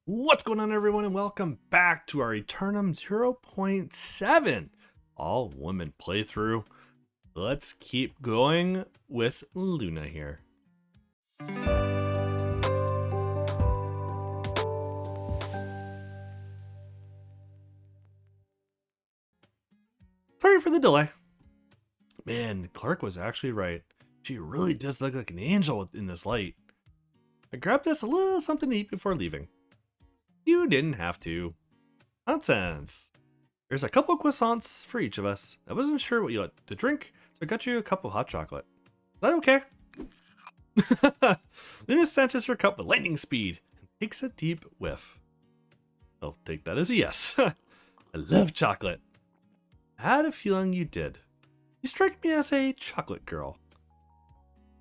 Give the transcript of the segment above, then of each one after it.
What's going on, everyone, and welcome back to our Eternum 0.7 all woman playthrough. Let's keep going with Luna here. Sorry for the delay. Man, Clark was actually right. She really does look like an angel in this light. I grabbed us a little something to eat before leaving. You didn't have to. Nonsense. There's a couple croissants for each of us. I wasn't sure what you like to drink, so I got you a cup of hot chocolate. Is that okay? Luna snatches her cup with lightning speed and takes a deep whiff. I'll take that as a yes. I love chocolate. I had a feeling you did. You strike me as a chocolate girl.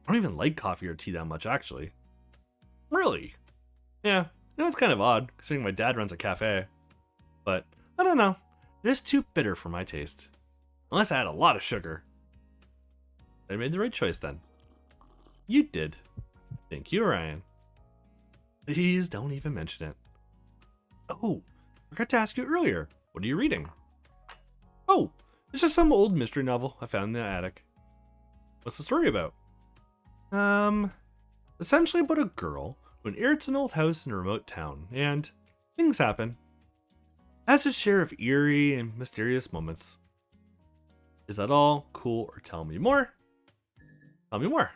I don't even like coffee or tea that much, actually. Really? Yeah, it's kind of odd, considering my dad runs a cafe. But, I don't know. It is too bitter for my taste. Unless I had a lot of sugar. I made the right choice then. You did. Thank you, Ryan. Please don't even mention it. Oh, I forgot to ask you earlier. What are you reading? Oh, it's just some old mystery novel I found in the attic. What's the story about? Essentially about a girl who inherits an old house in a remote town, and things happen. It has its share of eerie and mysterious moments. Is that all? Cool, or tell me more? Tell me more.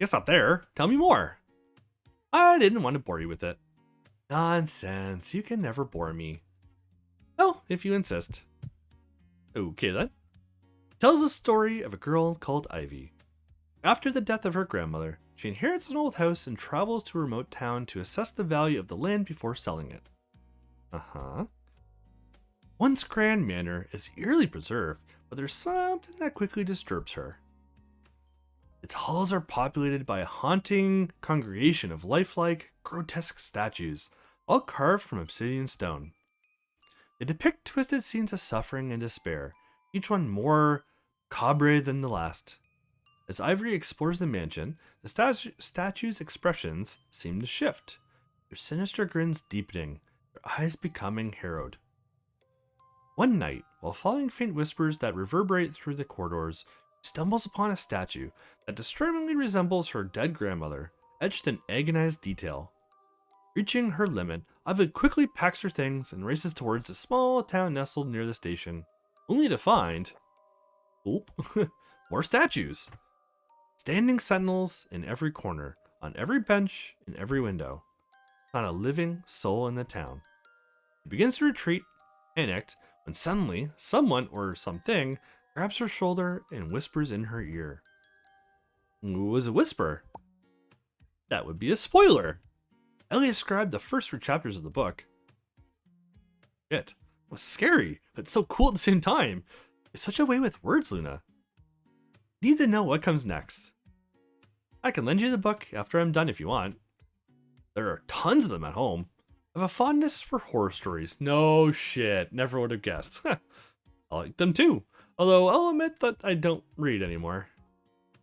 Guess not there. Tell me more. I didn't want to bore you with it. Nonsense. You can never bore me. Well, if you insist. Okay then. It tells the story of a girl called Ivy. After the death of her grandmother, she inherits an old house and travels to a remote town to assess the value of the land before selling it. Once grand manor is eerily preserved, but there's something that quickly disturbs her. Its halls are populated by a haunting congregation of lifelike, grotesque statues, all carved from obsidian stone. They depict twisted scenes of suffering and despair, each one more macabre than the last. As Ivory explores the mansion, the statues' expressions seem to shift, their sinister grins deepening, their eyes becoming harrowed. One night, while following faint whispers that reverberate through the corridors, she stumbles upon a statue that disturbingly resembles her dead grandmother, etched in agonized detail. Reaching her limit, Ivy quickly packs her things and races towards the small town nestled near the station, only to find... oop, more statues! Standing sentinels in every corner, on every bench, in every window. Not a living soul in the town. She begins to retreat, panicked, when suddenly someone or something grabs her shoulder and whispers in her ear. It was a whisper. That would be a spoiler. Ellie described the first 3 chapters of the book. It was scary, but so cool at the same time. It's such a way with words, Luna. Need to know what comes next. I can lend you the book after I'm done if you want. There are tons of them at home. I have a fondness for horror stories. No shit, never would have guessed. I like them too, although I'll admit that I don't read anymore.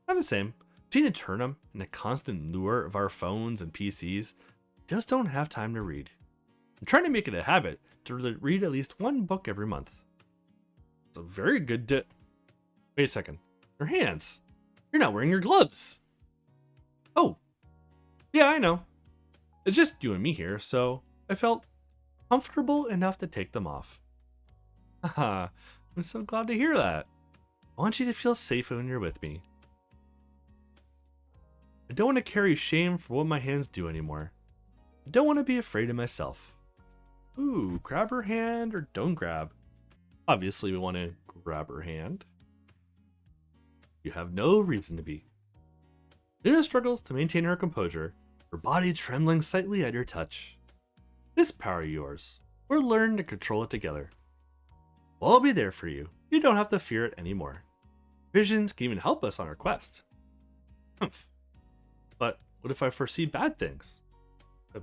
I'm the same. Between Eternum and the constant lure of our phones and PCs, I just don't have time to read. I'm trying to make it a habit to read at least 1 book every month. It's a very good Wait a second. Your hands. You're not wearing your gloves. Oh. Yeah, I know. It's just you and me here, so I felt comfortable enough to take them off. Haha, I'm so glad to hear that. I want you to feel safe when you're with me. I don't want to carry shame for what my hands do anymore. I don't want to be afraid of myself. Ooh, grab her hand or don't grab. Obviously we want to grab her hand. You have no reason to be. Luna struggles to maintain her composure, her body trembling slightly at your touch. This power of yours, we'll learn to control it together. We'll all be there for you. You don't have to fear it anymore. Visions can even help us on our quest. Humph. But what if I foresee bad things?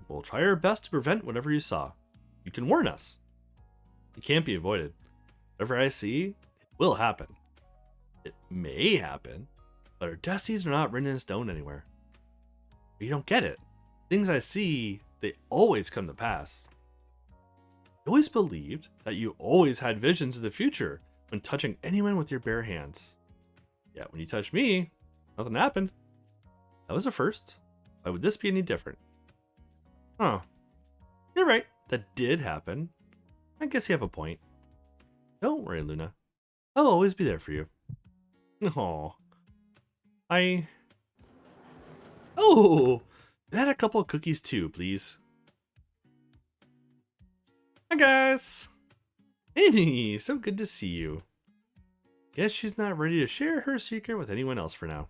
We'll try our best to prevent whatever you saw. You can warn us. It can't be avoided. Whatever I see, it will happen. It may happen, but our destinies are not written in stone anywhere. But you don't get it. Things I see they always come to pass. I always believed that you always had visions of the future when touching anyone with your bare hands. Yet when you touched me, nothing happened. That was a first. Why would this be any different? Huh. You're right. That did happen. I guess you have a point. Don't worry, Luna. I'll always be there for you. Oh. Oh! And add a couple of cookies too, please. Hi, guys! Annie, so good to see you. Guess she's not ready to share her secret with anyone else for now.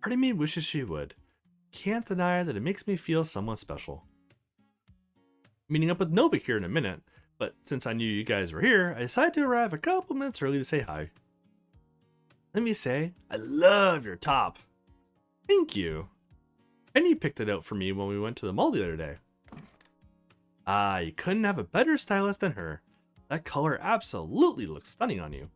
Part of me wishes she would. Can't deny that it makes me feel somewhat special. Meeting up with Nova here in a minute, but since I knew you guys were here, I decided to arrive a couple minutes early to say hi. Let me say, I love your top. Thank you. Penny picked it out for me when we went to the mall the other day. Ah, you couldn't have a better stylist than her. That color absolutely looks stunning on you.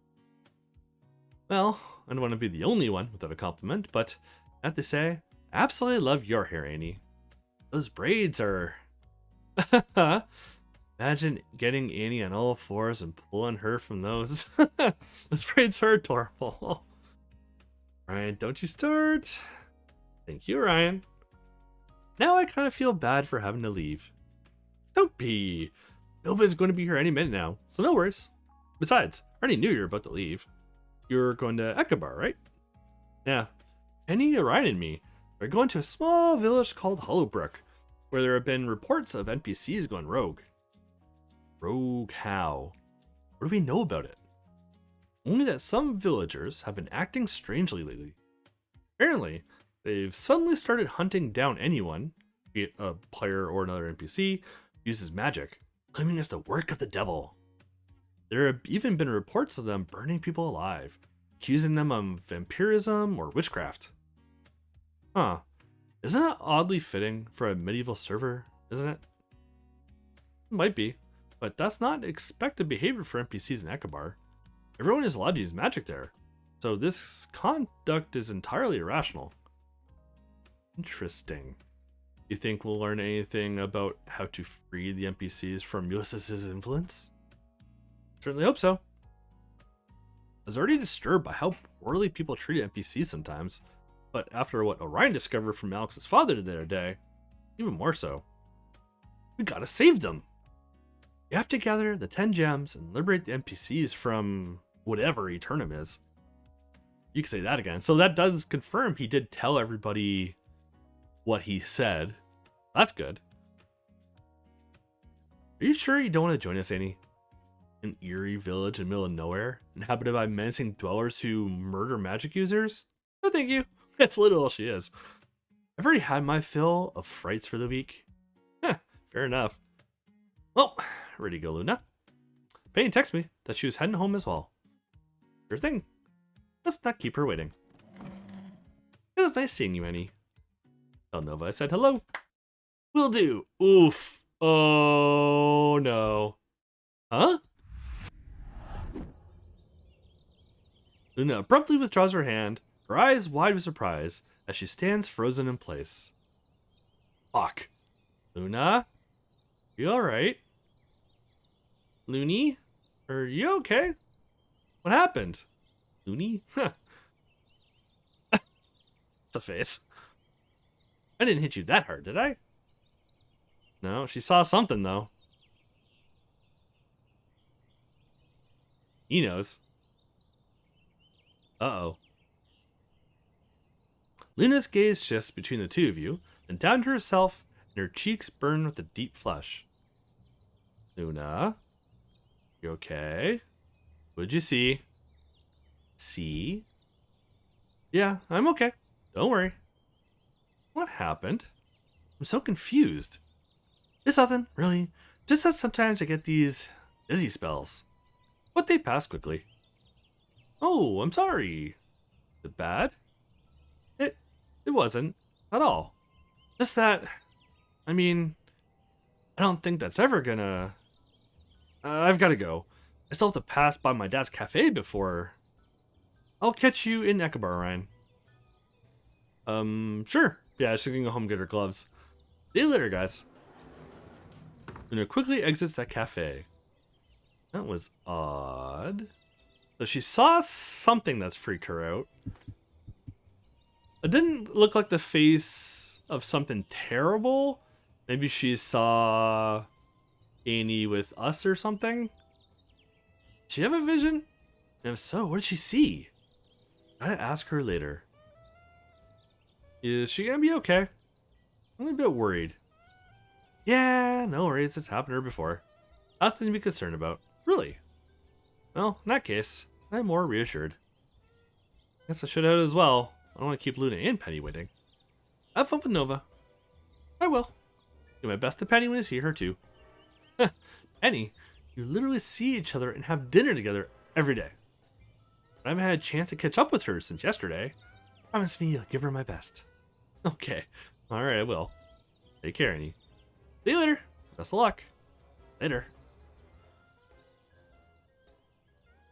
Well, I don't want to be the only one without a compliment, but I have to say, I absolutely love your hair, Annie. Those braids are... Imagine getting Annie on all fours and pulling her from those. Those braids are adorable. Ryan, don't you start. Thank you, Ryan. Now I kind of feel bad for having to leave. Don't be. Nova's going to be here any minute now, so no worries. Besides, I already knew you were about to leave. You're going to Ekabar, right? Yeah. Penny, Ryan, and me are going to a small village called Hollowbrook, where there have been reports of NPCs going rogue. Rogue how? What do we know about it? Only that some villagers have been acting strangely lately. Apparently, they've suddenly started hunting down anyone, be it a player or another NPC, who uses magic, claiming it's the work of the devil. There have even been reports of them burning people alive, accusing them of vampirism or witchcraft. Huh. Isn't that oddly fitting for a medieval server, isn't it? It might be, but that's not expected behavior for NPCs in Ekabar. Everyone is allowed to use magic there, so this conduct is entirely irrational. Interesting. You think we'll learn anything about how to free the NPCs from Ulysses' influence? Certainly hope so. I was already disturbed by how poorly people treat NPCs sometimes, but after what Orion discovered from Alex's father the other day, even more so. We gotta save them! You have to gather the 10 gems and liberate the NPCs from whatever Eternum is. You can say that again. So that does confirm he did tell everybody what he said. That's good. Are you sure you don't want to join us, Annie? An eerie village in the middle of nowhere, inhabited by menacing dwellers who murder magic users? No, thank you. That's literally all she is. I've already had my fill of frights for the week. Fair enough. Well, ready to go, Luna. Penny texted me that she was heading home as well. Sure thing. Let's not keep her waiting. It was nice seeing you, Annie. Tell Nova I said hello. Will do. Oof. Oh no. Huh? Luna abruptly withdraws her hand, her eyes wide with surprise, as she stands frozen in place. Fuck. Luna? You alright? Loony? Are you okay? What happened? Loony? Huh. The face. I didn't hit you that hard, did I? No, she saw something though. He knows. Uh-oh. Luna's gaze shifts between the two of you, then down to herself, and her cheeks burn with a deep flush. Luna? You okay? What'd you see? See? Yeah, I'm okay. Don't worry. What happened? I'm so confused. It's nothing, really. Just that sometimes I get these dizzy spells. But they pass quickly. Oh, I'm sorry. Is it bad? It wasn't. At all. Just that... I mean... I don't think that's ever gonna... I've gotta go. I still have to pass by my dad's cafe before... I'll catch you in Ekabar, Ryan. Sure. Yeah, she's gonna go home and get her gloves. See you later, guys. Luna quickly exits that cafe. That was odd. So she saw something that's freaked her out. It didn't look like the face of something terrible. Maybe she saw Annie with us or something. Did she have a vision? And if so, what did she see? Gotta ask her later. Is she gonna be okay? I'm a bit worried. Yeah, no worries, it's happened to her before. Nothing to be concerned about. Really? Well, in that case, I'm more reassured. Guess I should have as well. I don't want to keep Luna and Penny waiting. Have fun with Nova. I will. Do my best to Penny when I see her too. Penny, you literally see each other and have dinner together every day. I haven't had a chance to catch up with her since yesterday. Promise me you'll give her my best. Okay. Alright, I will. Take care, Annie. See you later. Best of luck. Later.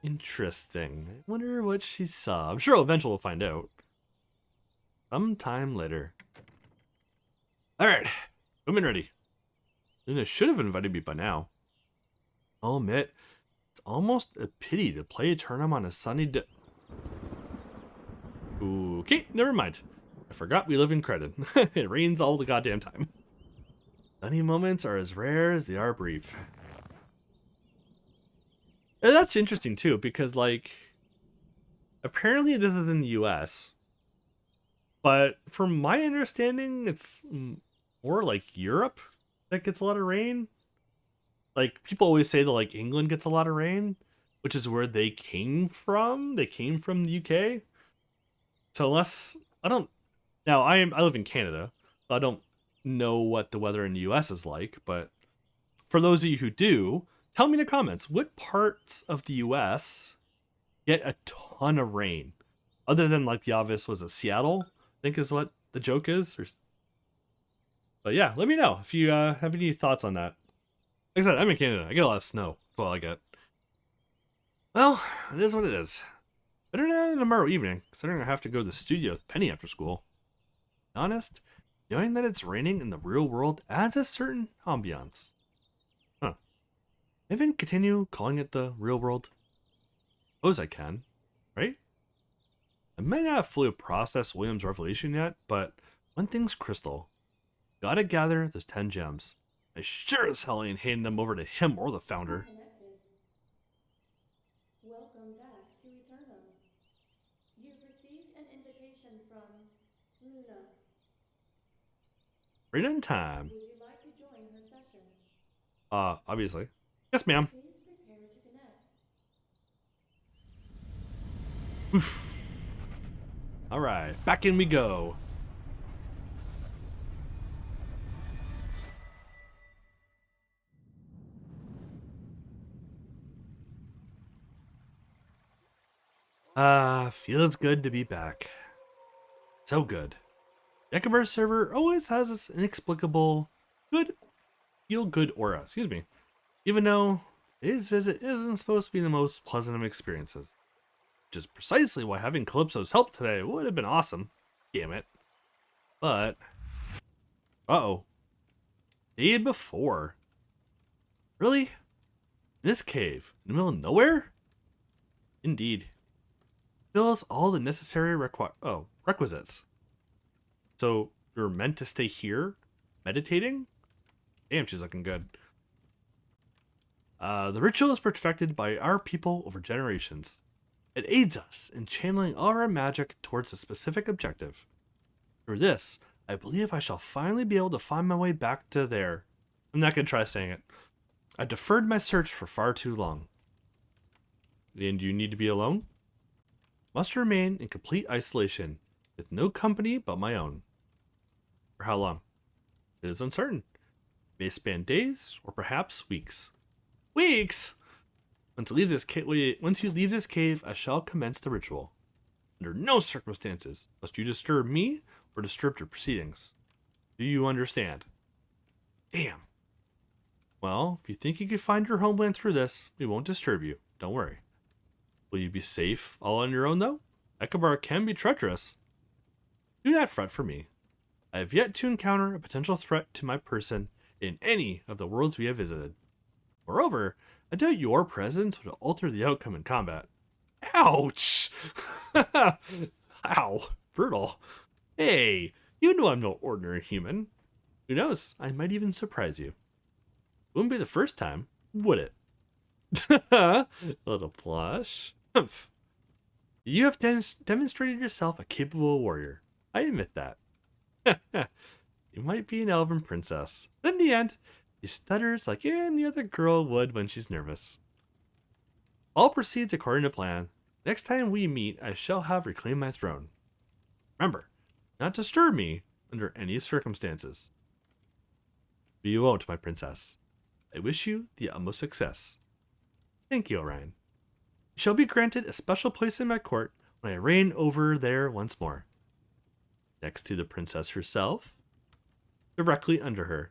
Interesting. I wonder what she saw. I'm sure eventually we'll find out. Sometime later. Alright. I'm ready. Luna should have invited me by now. I'll admit, it's almost a pity to play Eternum on a sunny day. Okay, never mind. I forgot we live in Credit. It rains all the goddamn time. Sunny moments are as rare as they are brief. And that's interesting too, because like, apparently this is in the US, but from my understanding, it's more like Europe that gets a lot of rain. Like, people always say that like England gets a lot of rain, which is where they came from. They came from the UK. So unless I don't now I live in Canada, so I don't know what the weather in the US is like, but for those of you who do, tell me in the comments what parts of the US get a ton of rain. Other than like the obvious, was it Seattle? I think is what the joke is. But yeah, let me know if you have any thoughts on that. Like I said, I'm in Canada. I get a lot of snow. That's all I get. Well, it is what it is. Better now than tomorrow evening, considering I have to go to the studio with Penny after school. To be honest, knowing that it's raining in the real world adds a certain ambiance. Huh. Even continue calling it the real world? Suppose I can, right? I might not have fully processed William's revelation yet, but one thing's crystal. Gotta gather those 10 gems. I sure as hell ain't handing them over to him or the founder. Connected. Welcome back to Eternum. You've received an invitation from Luna. Right on time. Would you like to join her session? Obviously. Yes, ma'am. Please prepare to connect. Oof. Alright, back in we go. Feels good to be back. So good. Yakuber's server always has this inexplicable, feel-good aura, excuse me. Even though today's visit isn't supposed to be the most pleasant of experiences. Which is precisely why having Calypso's help today would have been awesome. Damn it. But, uh-oh. Day before. Really? In this cave? In the middle of nowhere? Indeed. Fills all the necessary requisites. So, you're meant to stay here? Meditating? Damn, she's looking good. The ritual is perfected by our people over generations. It aids us in channeling all our magic towards a specific objective. Through this, I believe I shall finally be able to find my way back to there. I'm not going to try saying it. I deferred my search for far too long. And you need to be alone? Must remain in complete isolation, with no company but my own. For how long? It is uncertain. It may span days, or perhaps weeks. Weeks! Once you leave this cave, I shall commence the ritual. Under no circumstances must you disturb me or disrupt your proceedings. Do you understand? Damn. Well, if you think you can find your homeland through this, we won't disturb you. Don't worry. Will you be safe all on your own, though? Ekabar can be treacherous. Do not fret for me. I have yet to encounter a potential threat to my person, in any of the worlds we have visited. Moreover, I doubt your presence would alter the outcome in combat. Ouch! Ow, brutal. Hey, you know I'm no ordinary human. Who knows? I might even surprise you. Wouldn't be the first time, would it? A little blush. Humph. You have demonstrated yourself a capable warrior. I admit that. You might be an elven princess, but in the end, she stutters like any other girl would when she's nervous. All proceeds according to plan. Next time we meet, I shall have reclaimed my throne. Remember, not disturb me under any circumstances. But you won't, my princess. I wish you the utmost success. Thank you, Orion. You shall be granted a special place in my court when I reign over there once more. Next to the princess herself, directly under her.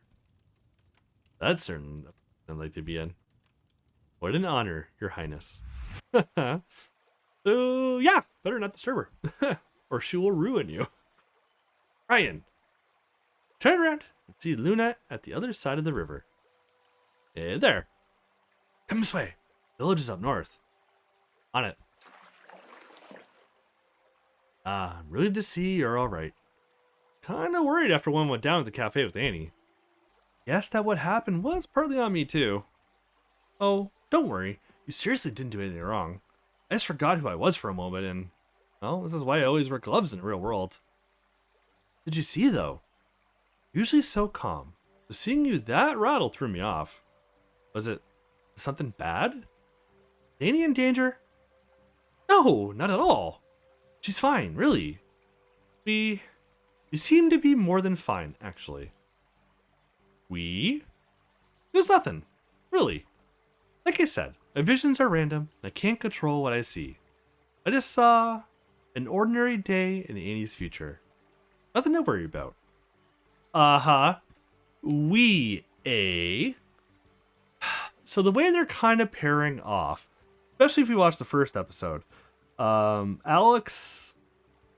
That's certain I'd like to be in. What an honor, your highness. So, yeah, better not disturb her, or she will ruin you. Ryan, turn around and see Luna at the other side of the river. Hey there. Come this way. Village is up north. On it. I'm relieved to see you're alright. Kinda worried after one went down at the cafe with Annie. Guess that what happened was partly on me too. Oh, don't worry. You seriously didn't do anything wrong. I just forgot who I was for a moment and, well, this is why I always wear gloves in the real world. Did you see though? Usually so calm. So seeing you that rattled threw me off. Was it something bad? Annie in danger? No, not at all. She's fine, really. We seem to be more than fine, actually. There's nothing, really. Like I said, my visions are random, and I can't control what I see. I just saw an ordinary day in Annie's future. Nothing to worry about. Uh-huh. So the way they're kind of pairing off, especially if you watch the first episode, Alex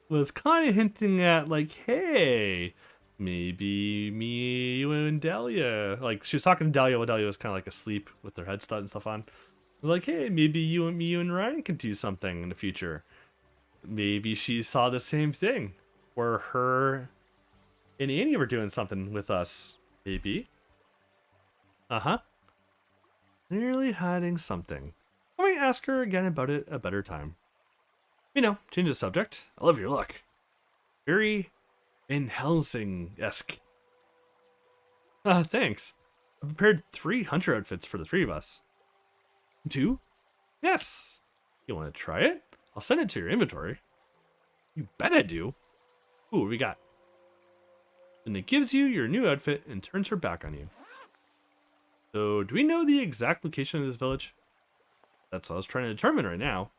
was kind of hinting at, like, hey, maybe me, you, and Dahlia. Like, she was talking to Dahlia while Dahlia was kind of like asleep with their headset and stuff on. Like, hey, maybe you and Ryan can do something in the future. Maybe she saw the same thing, where her and Annie were doing something with us. Maybe. Uh-huh. Clearly hiding something. I might ask her again about it a better time. You know, change the subject. I love your look. Very Van Helsing-esque. Thanks. I prepared 3 hunter outfits for the 3 of us. 2? Yes. You want to try it? I'll send it to your inventory. You bet I do. Ooh, what we got? And it gives you your new outfit and turns her back on you. So, do we know the exact location of this village? That's what I was trying to determine right now.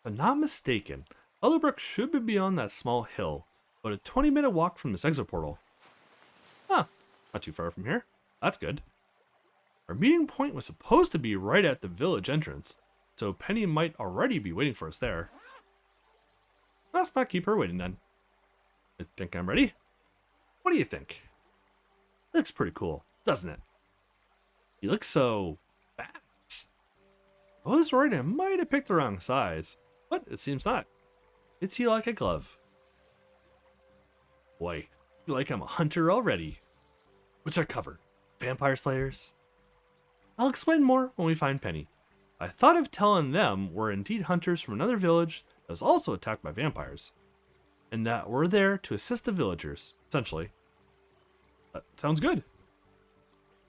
If I'm not mistaken, Elderbrook should be beyond that small hill, about a 20-minute walk from this exit portal. Huh, not too far from here. That's good. Our meeting point was supposed to be right at the village entrance, so Penny might already be waiting for us there. Let's not keep her waiting then. I think I'm ready. What do you think? Looks pretty cool, doesn't it? You look so fast. I was worried I might have picked the wrong size, but it seems not. Fits you like a glove. Boy, I feel like I'm a hunter already. What's our cover? Vampire slayers? I'll explain more when we find Penny. I thought of telling them we're indeed hunters from another village that was also attacked by vampires, and that we're there to assist the villagers, essentially. That sounds good.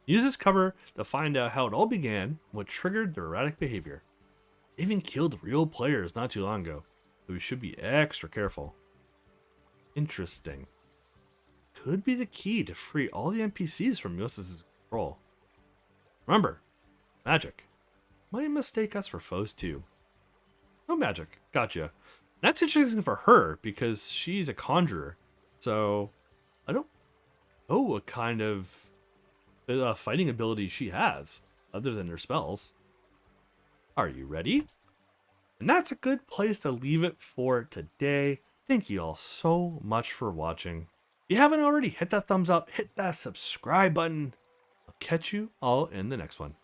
Use this cover to find out how it all began and what triggered their erratic behavior. They even killed real players not too long ago, so we should be extra careful. Interesting. Could be the key to free all the NPCs from Yos's control. Remember, magic. Might mistake us for foes too. No magic, gotcha. That's interesting for her because she's a conjurer, so I don't know what kind of fighting ability she has, other than her spells. Are you ready? And that's a good place to leave it for today. Thank you all so much for watching. If you haven't already, hit that thumbs up, hit that subscribe button. I'll catch you all in the next one.